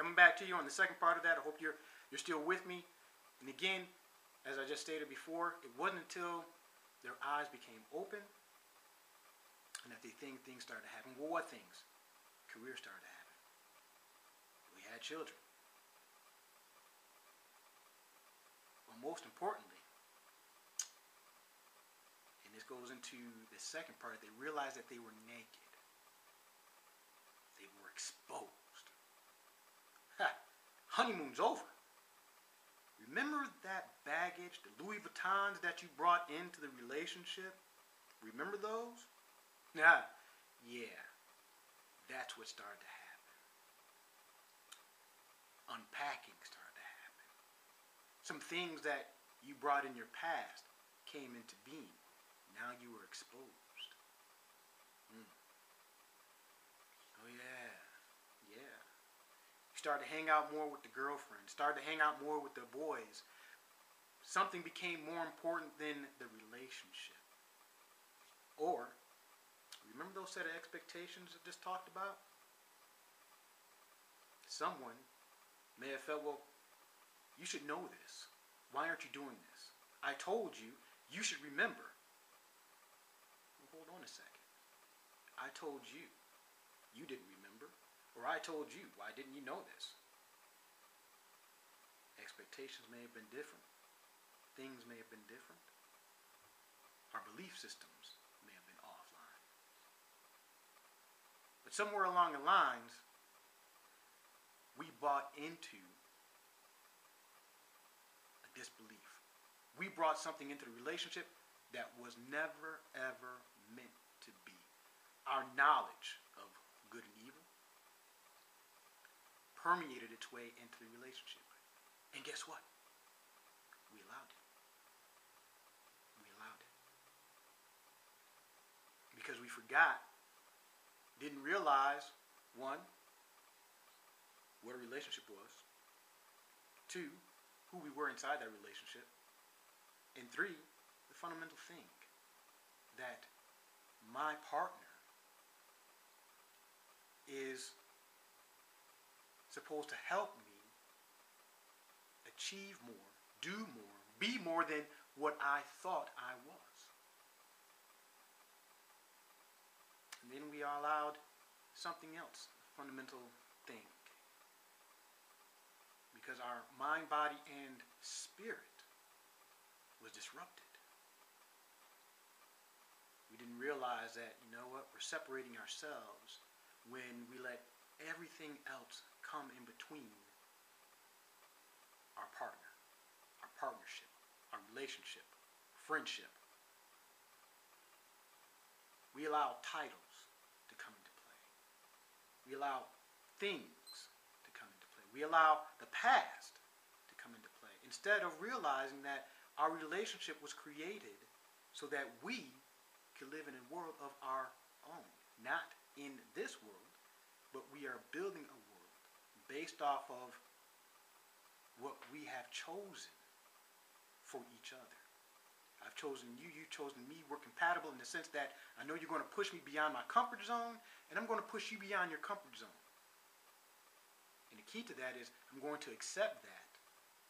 coming back to you on the second part of that. I hope you're still with me. And again, as I just stated before, it wasn't until their eyes became open and that things started to happen. Well, what things? Careers started to happen. We had children. But most importantly, and this goes into the second part, they realized that they were naked. They were exposed. Ha! Honeymoon's over. Remember that baggage, the Louis Vuittons that you brought into the relationship? Remember those? Yeah, that's what started to happen. Unpacking started to happen. Some things that you brought in your past came into being. Now you were exposed. Oh yeah. You started to hang out more with the girlfriend, started to hang out more with the boys. Something became more important than the relationship. Or, remember those set of expectations I just talked about? Someone may have felt, well, you should know this. Why aren't you doing this? I told you, you should remember. Well, hold on a second. I told you, you didn't remember. Or I told you, why didn't you know this? Expectations may have been different. Things may have been different. Our belief systems may have been offline. But somewhere along the lines, we bought into a disbelief. We brought something into the relationship that was never, ever meant to be. Our knowledge of good and evil permeated its way into the relationship. And guess what? We allowed it. Because we forgot, didn't realize, one, what a relationship was, two, who we were inside that relationship, and three, the fundamental thing that my partner is supposed to help me achieve more, do more, be more than what I thought I was. And then we allowed something else, a fundamental thing. Because our mind, body, and spirit was disrupted. We didn't realize that, you know what, we're separating ourselves when we let everything else come in between our partner, our partnership, our relationship, friendship. We allow titles to come into play. We allow things to come into play. We allow the past to come into play. Instead of realizing that our relationship was created so that we could live in a world of our own. Not in this world, but we are building a world based off of what we have chosen for each other. I've chosen you, you've chosen me. We're compatible in the sense that I know you're going to push me beyond my comfort zone, and I'm going to push you beyond your comfort zone. And the key to that is I'm going to accept that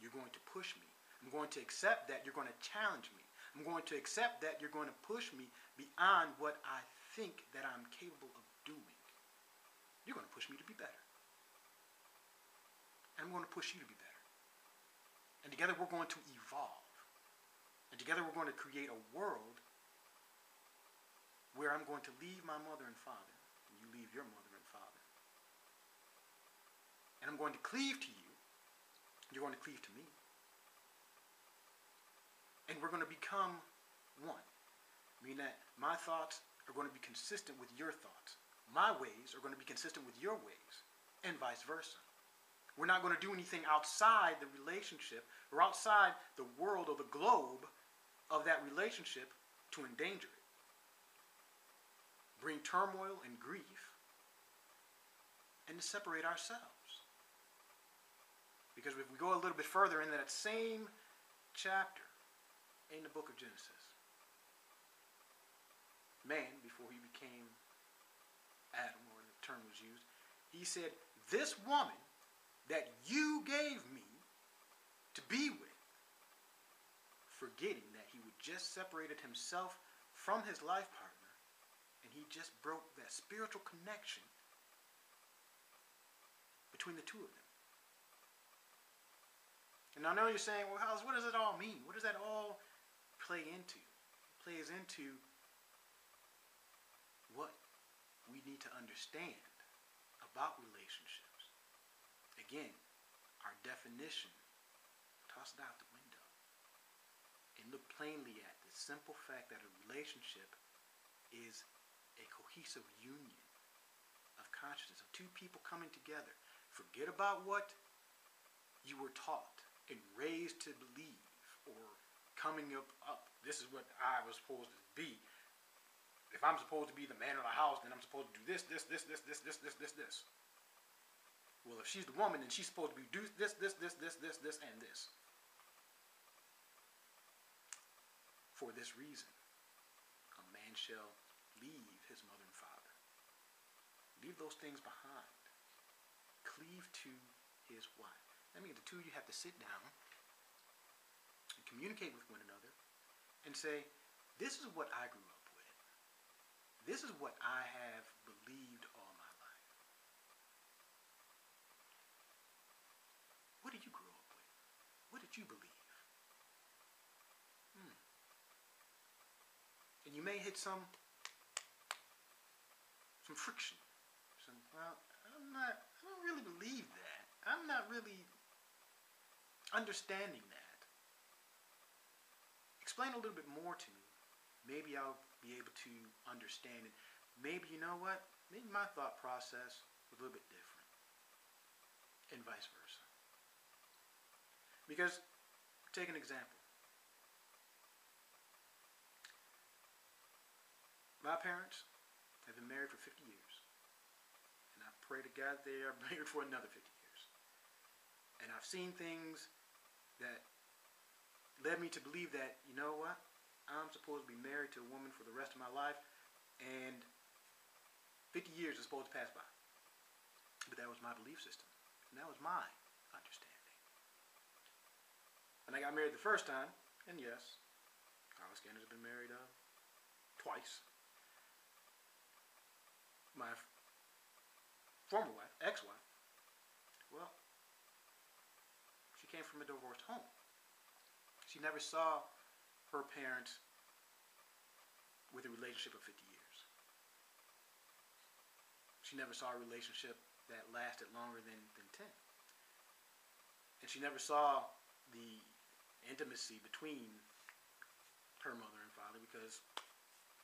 you're going to push me. I'm going to accept that you're going to challenge me. I'm going to accept that you're going to push me beyond what I think that I'm capable of doing. You're going to push me to be better. And I'm going to push you to be better. And together we're going to evolve. And together we're going to create a world where I'm going to leave my mother and father, and you leave your mother and father. And I'm going to cleave to you. You're going to cleave to me. And we're going to become one. Meaning that my thoughts are going to be consistent with your thoughts. My ways are going to be consistent with your ways, and vice versa. We're not going to do anything outside the relationship or outside the world or the globe of that relationship to endanger it, bring turmoil and grief, and to separate ourselves. Because if we go a little bit further into that same chapter in the book of Genesis, man, before he became Adam, or the term was used, he said, this woman that you gave me to be with, forgetting that he would just separated himself from his life partner, and he just broke that spiritual connection between the two of them. And I know you're saying, well, Hollis, what does it all mean? What does that all play into? It plays into what we need to understand about relationships. Again, our definition, toss it out the window and look plainly at the simple fact that a relationship is a cohesive union of consciousness, of two people coming together. Forget about what you were taught and raised to believe, or coming up, this is what I was supposed to be. If I'm supposed to be the man of the house, then I'm supposed to do this. Well, if she's the woman, then she's supposed to be do this, and this. For this reason, a man shall leave his mother and father. Leave those things behind. Cleave to his wife. That means the two of you have to sit down and communicate with one another and say, this is what I grew up with. This is what I have believed all my life. What did you grow up with? What did you believe? And you may hit some friction. Well, I don't really believe that. I'm not really understanding that. Explain a little bit more to me. Maybe I'll be able to understand it. Maybe, you know what? Maybe my thought process was a little bit different. And vice versa. Because, take an example. My parents have been married for 50 years. And I pray to God they are married for another 50 years. And I've seen things that led me to believe that, you know what? I'm supposed to be married to a woman for the rest of my life, and 50 years is supposed to pass by. But that was my belief system. And that was my understanding. When I got married the first time, and yes, Hollis Gannon has been married twice. My former wife, ex-wife, well, she came from a divorced home. She never saw her parents with a relationship of 50 years. She never saw a relationship that lasted longer than 10. And she never saw the intimacy between her mother and father because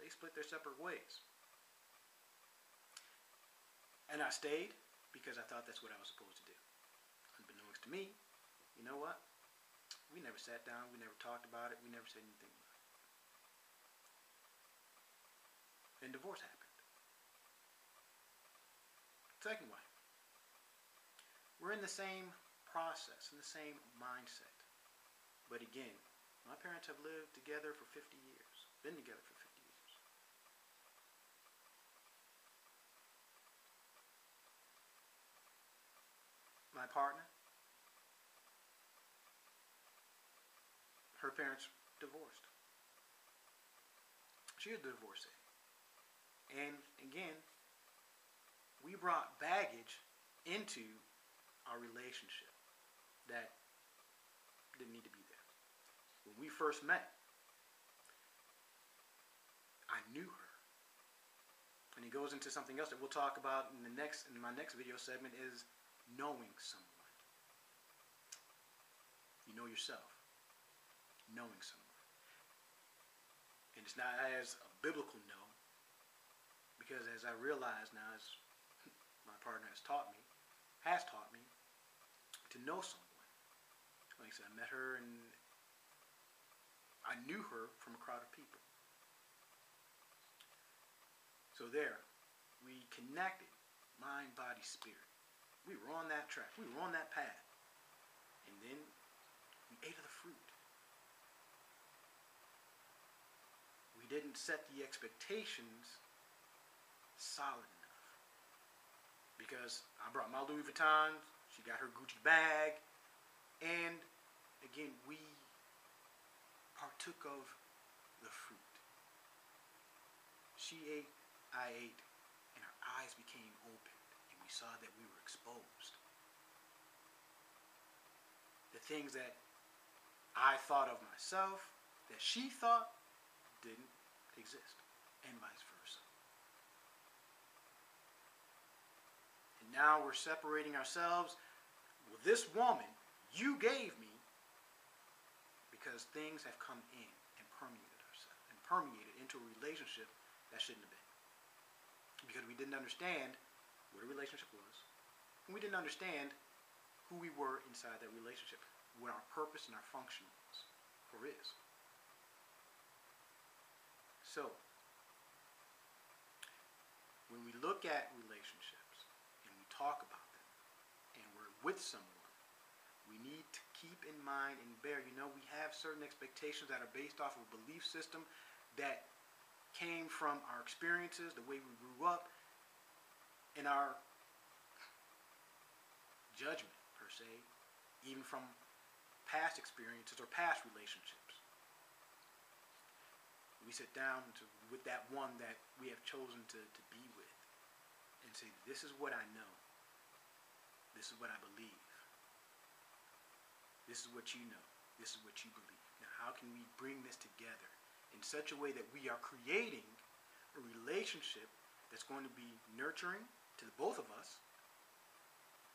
they split their separate ways. And I stayed because I thought that's what I was supposed to do. Unbeknownst to me, you know what? We never sat down, we never talked about it, we never said anything about it. And divorce happened. Second wife. We're in the same process, in the same mindset. But again, my parents have lived together for 50 years, been together for 50 years. My partner, her parents divorced. She is a divorcee. And again, we brought baggage into our relationship that didn't need to be there. When we first met, I knew her. And it goes into something else that we'll talk about in my next video segment is knowing someone. You know yourself. Knowing someone. And it's not as a biblical know, because as I realize now, as my partner has taught me to know someone. Like I said, I met her and I knew her from a crowd of people. So there, we connected mind, body, spirit. We were on that track. We were on that path. And then we ate of the fruit. We didn't set the expectations solid enough. Because I brought my Louis Vuittons, She got her Gucci bag. And again, we partook of the fruit. She ate, I ate, and our eyes became opened, and we saw that we were exposed. The things that I thought of myself, that she thought, didn't exist, and vice versa. And now we're separating ourselves. Well, this woman you gave me, because things have come in and permeated into a relationship that shouldn't have been. Because we didn't understand what a relationship was, and we didn't understand who we were inside that relationship, what our purpose and our function was, or is. So, when we look at relationships, and we talk about them, and we're with someone, we need to keep in mind and bear, we have certain expectations that are based off of a belief system that came from our experiences, the way we grew up, and our judgment, per se, even from past experiences or past relationships. We sit down with that one that we have chosen to be with and say, this is what I know. This is what I believe. This is what you know. This is what you believe. Now, how can we bring this together in such a way that we are creating a relationship that's going to be nurturing to the both of us,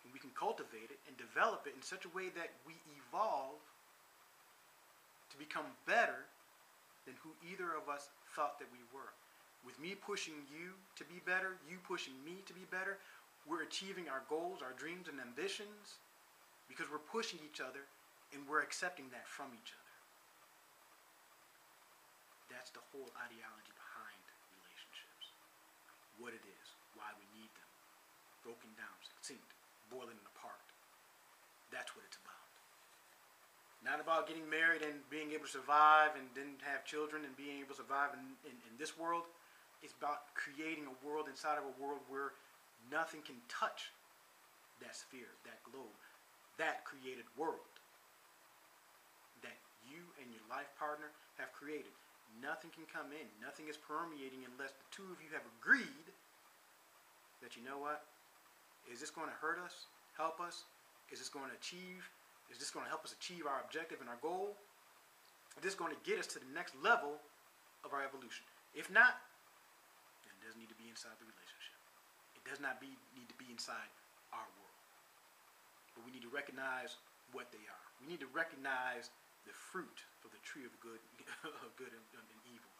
and we can cultivate it and develop it in such a way that we evolve to become better than who either of us thought that we were. With me pushing you to be better, you pushing me to be better, we're achieving our goals, our dreams, and ambitions because we're pushing each other and we're accepting that from each other. That's the whole ideology behind relationships. What it is, why we need them. Broken down, succinct, boiling apart. That's what it's about. Not about getting married and being able to survive and then have children and being able to survive in this world. It's about creating a world inside of a world where nothing can touch that sphere, that globe, that created world that you and your life partner have created. Nothing can come in. Nothing is permeating unless the two of you have agreed that, you know what? Is this going to hurt us? Help us? Is this going to help us achieve our objective and our goal? Is this going to get us to the next level of our evolution? If not, then it doesn't need to be inside the relationship. It does not need to be inside our world. But we need to recognize what they are. We need to recognize the fruit of the tree of good, and evil.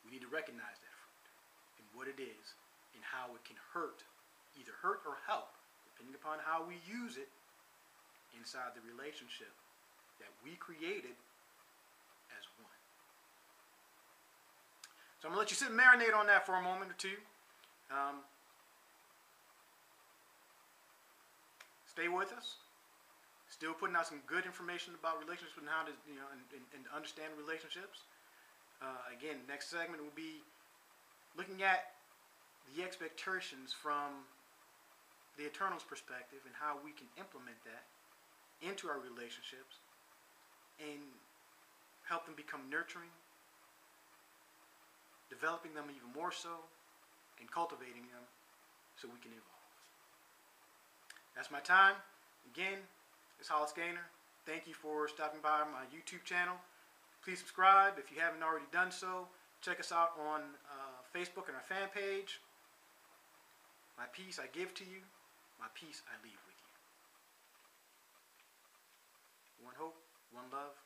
We need to recognize that fruit and what it is and how it can either hurt or help, depending upon how we use it inside the relationship that we created as one. So I'm going to let you sit and marinate on that for a moment or two. Stay with us. Still putting out some good information about relationships and how to, and understand relationships. Again, next segment will be looking at the expectations from the Eternal's perspective and how we can implement that into our relationships and help them become nurturing, developing them even more so, and cultivating them so we can evolve. That's my time. Again, it's Hollis Gaynor. Thank you for stopping by my YouTube channel. Please subscribe if you haven't already done so. Check us out on Facebook and our fan page. My peace I give to you. My peace I leave with you. One hope, one love.